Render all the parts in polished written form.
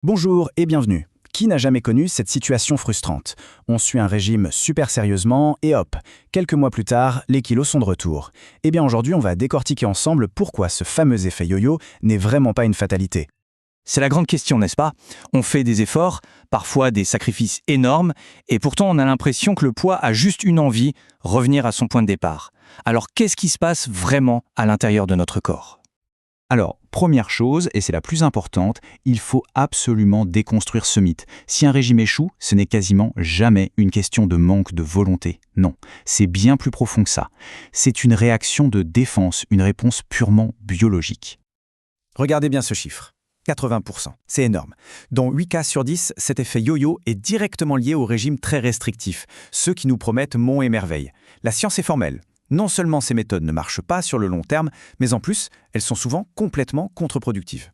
Bonjour et bienvenue. Qui n'a jamais connu cette situation frustrante? On suit un régime super sérieusement et hop, quelques mois plus tard, les kilos sont de retour. Eh bien aujourd'hui, on va décortiquer ensemble pourquoi ce fameux effet yo-yo n'est vraiment pas une fatalité. C'est la grande question, n'est-ce pas? On fait des efforts, parfois des sacrifices énormes, et pourtant on a l'impression que le poids a juste une envie, revenir à son point de départ. Alors qu'est-ce qui se passe vraiment à l'intérieur de notre corps? Alors, première chose, et c'est la plus importante, il faut absolument déconstruire ce mythe. Si un régime échoue, ce n'est quasiment jamais une question de manque de volonté. Non, c'est bien plus profond que ça. C'est une réaction de défense, une réponse purement biologique. Regardez bien ce chiffre. 80%, c'est énorme. Dans 8 cas sur 10, cet effet yo-yo est directement lié au régime très restrictif, ceux qui nous promettent monts et merveilles. La science est formelle. Non seulement ces méthodes ne marchent pas sur le long terme, mais en plus, elles sont souvent complètement contre-productives.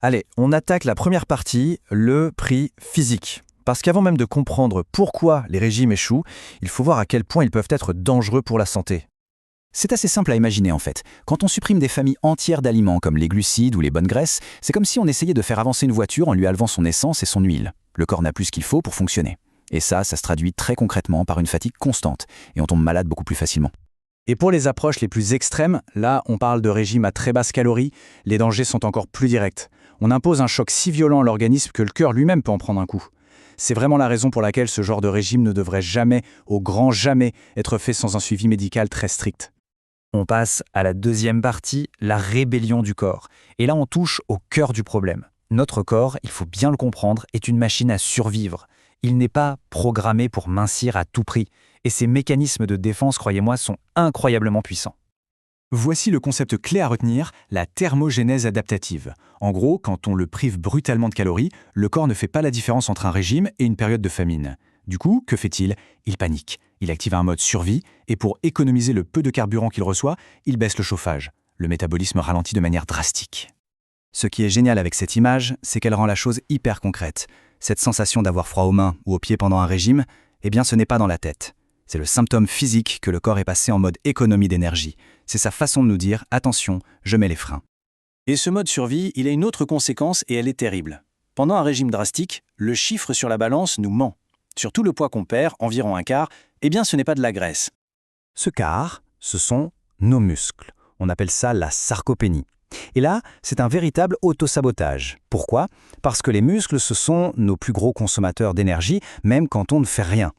Allez, on attaque la première partie, le prix physique. Parce qu'avant même de comprendre pourquoi les régimes échouent, il faut voir à quel point ils peuvent être dangereux pour la santé. C'est assez simple à imaginer en fait. Quand on supprime des familles entières d'aliments comme les glucides ou les bonnes graisses, c'est comme si on essayait de faire avancer une voiture en lui enlevant son essence et son huile. Le corps n'a plus ce qu'il faut pour fonctionner. Et ça se traduit très concrètement par une fatigue constante, et on tombe malade beaucoup plus facilement. Et pour les approches les plus extrêmes, là on parle de régime à très basse calories, les dangers sont encore plus directs. On impose un choc si violent à l'organisme que le cœur lui-même peut en prendre un coup. C'est vraiment la raison pour laquelle ce genre de régime ne devrait jamais, au grand jamais, être fait sans un suivi médical très strict. On passe à la deuxième partie, la rébellion du corps. Et là on touche au cœur du problème. Notre corps, il faut bien le comprendre, est une machine à survivre. Il n'est pas programmé pour mincir à tout prix. Et ces mécanismes de défense, croyez-moi, sont incroyablement puissants. Voici le concept clé à retenir, la thermogénèse adaptative. En gros, quand on le prive brutalement de calories, le corps ne fait pas la différence entre un régime et une période de famine. Du coup, que fait-il? Il panique. Il active un mode survie, et pour économiser le peu de carburant qu'il reçoit, il baisse le chauffage. Le métabolisme ralentit de manière drastique. Ce qui est génial avec cette image, c'est qu'elle rend la chose hyper concrète. Cette sensation d'avoir froid aux mains ou aux pieds pendant un régime, eh bien ce n'est pas dans la tête. C'est le symptôme physique que le corps est passé en mode économie d'énergie. C'est sa façon de nous dire « attention, je mets les freins ». Et ce mode survie, il a une autre conséquence et elle est terrible. Pendant un régime drastique, le chiffre sur la balance nous ment. Sur tout le poids qu'on perd, environ un quart, eh bien ce n'est pas de la graisse. Ce quart, ce sont nos muscles. On appelle ça la sarcopénie. Et là, c'est un véritable autosabotage. Pourquoi? Parce que les muscles, ce sont nos plus gros consommateurs d'énergie, même quand on ne fait rien.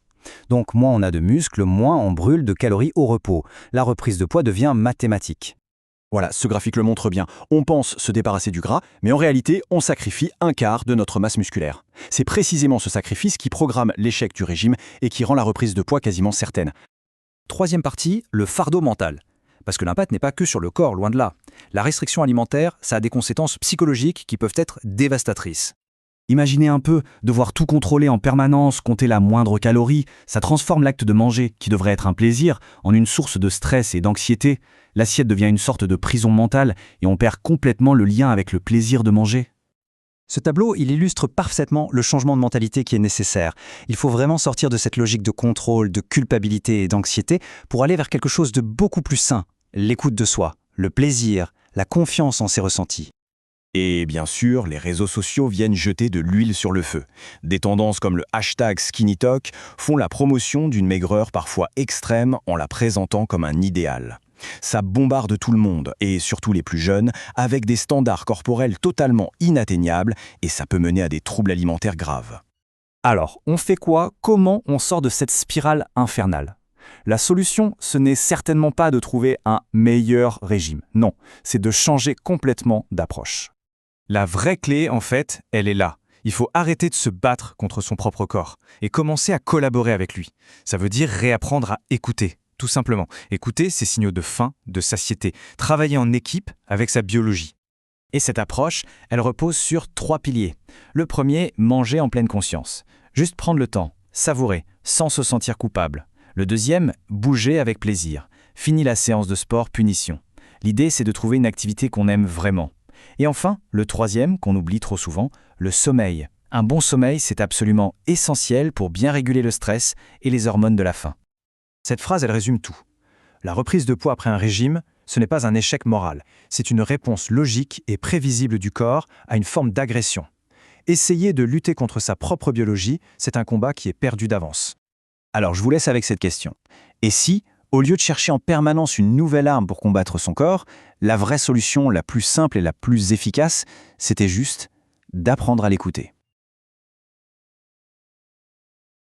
Donc moins on a de muscles, moins on brûle de calories au repos. La reprise de poids devient mathématique. Voilà, ce graphique le montre bien. On pense se débarrasser du gras, mais en réalité, on sacrifie un quart de notre masse musculaire. C'est précisément ce sacrifice qui programme l'échec du régime et qui rend la reprise de poids quasiment certaine. Troisième partie, le fardeau mental. Parce que l'impact n'est pas que sur le corps, loin de là. La restriction alimentaire, ça a des conséquences psychologiques qui peuvent être dévastatrices. Imaginez un peu, devoir tout contrôler en permanence, compter la moindre calorie, ça transforme l'acte de manger, qui devrait être un plaisir, en une source de stress et d'anxiété. L'assiette devient une sorte de prison mentale et on perd complètement le lien avec le plaisir de manger. Ce tableau, il illustre parfaitement le changement de mentalité qui est nécessaire. Il faut vraiment sortir de cette logique de contrôle, de culpabilité et d'anxiété pour aller vers quelque chose de beaucoup plus sain. L'écoute de soi, le plaisir, la confiance en ses ressentis. Et bien sûr, les réseaux sociaux viennent jeter de l'huile sur le feu. Des tendances comme le hashtag SkinnyTalk font la promotion d'une maigreur parfois extrême en la présentant comme un idéal. Ça bombarde tout le monde, et surtout les plus jeunes, avec des standards corporels totalement inatteignables, et ça peut mener à des troubles alimentaires graves. Alors, on fait quoi? Comment on sort de cette spirale infernale? La solution, ce n'est certainement pas de trouver un meilleur régime. Non, c'est de changer complètement d'approche. La vraie clé, en fait, elle est là. Il faut arrêter de se battre contre son propre corps et commencer à collaborer avec lui. Ça veut dire réapprendre à écouter, tout simplement. Écouter ses signaux de faim, de satiété. Travailler en équipe avec sa biologie. Et cette approche, elle repose sur 3 piliers. Le premier, manger en pleine conscience. Juste prendre le temps, savourer, sans se sentir coupable. Le deuxième, bouger avec plaisir. Fini la séance de sport, punition. L'idée, c'est de trouver une activité qu'on aime vraiment. Et enfin, le troisième, qu'on oublie trop souvent, le sommeil. Un bon sommeil, c'est absolument essentiel pour bien réguler le stress et les hormones de la faim. Cette phrase, elle résume tout. La reprise de poids après un régime, ce n'est pas un échec moral. C'est une réponse logique et prévisible du corps à une forme d'agression. Essayer de lutter contre sa propre biologie, c'est un combat qui est perdu d'avance. Alors je vous laisse avec cette question. Et si, au lieu de chercher en permanence une nouvelle arme pour combattre son corps, la vraie solution la plus simple et la plus efficace, c'était juste d'apprendre à l'écouter?